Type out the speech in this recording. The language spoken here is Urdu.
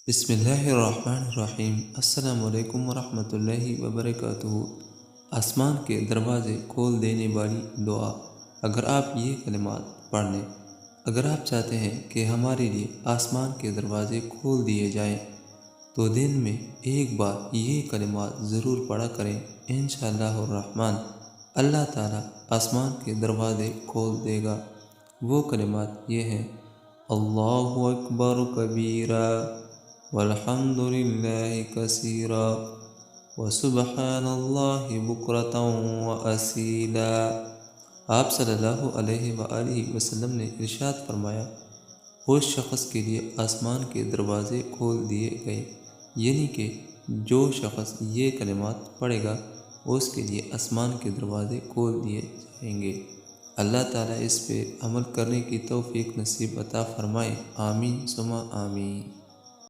بسم اللہ الرحمن الرحیم۔ السلام علیکم ورحمۃ اللہ وبرکاتہ۔ آسمان کے دروازے کھول دینے والی دعا۔ اگر آپ یہ کلمات پڑھ لیں، اگر آپ چاہتے ہیں کہ ہمارے لیے آسمان کے دروازے کھول دیے جائیں تو دن میں ایک بار یہ کلمات ضرور پڑھا کریں۔ انشاءاللہ الرحمن اللہ تعالیٰ آسمان کے دروازے کھول دے گا۔ وہ کلمات یہ ہیں: اللہ اکبر کبیرا والحمد للہ کثیرا وسبحان اللہ بکرۃ واصیلا۔ آپ صلی اللہ علیہ وآلہ وسلم نے ارشاد فرمایا، اس شخص کے لیے آسمان کے دروازے کھول دیے گئے، یعنی کہ جو شخص یہ کلمات پڑھے گا اس کے لیے آسمان کے دروازے کھول دیے جائیں گے۔ اللہ تعالیٰ اس پہ عمل کرنے کی توفیق نصیب عطا فرمائے۔ آمین ثم آمین۔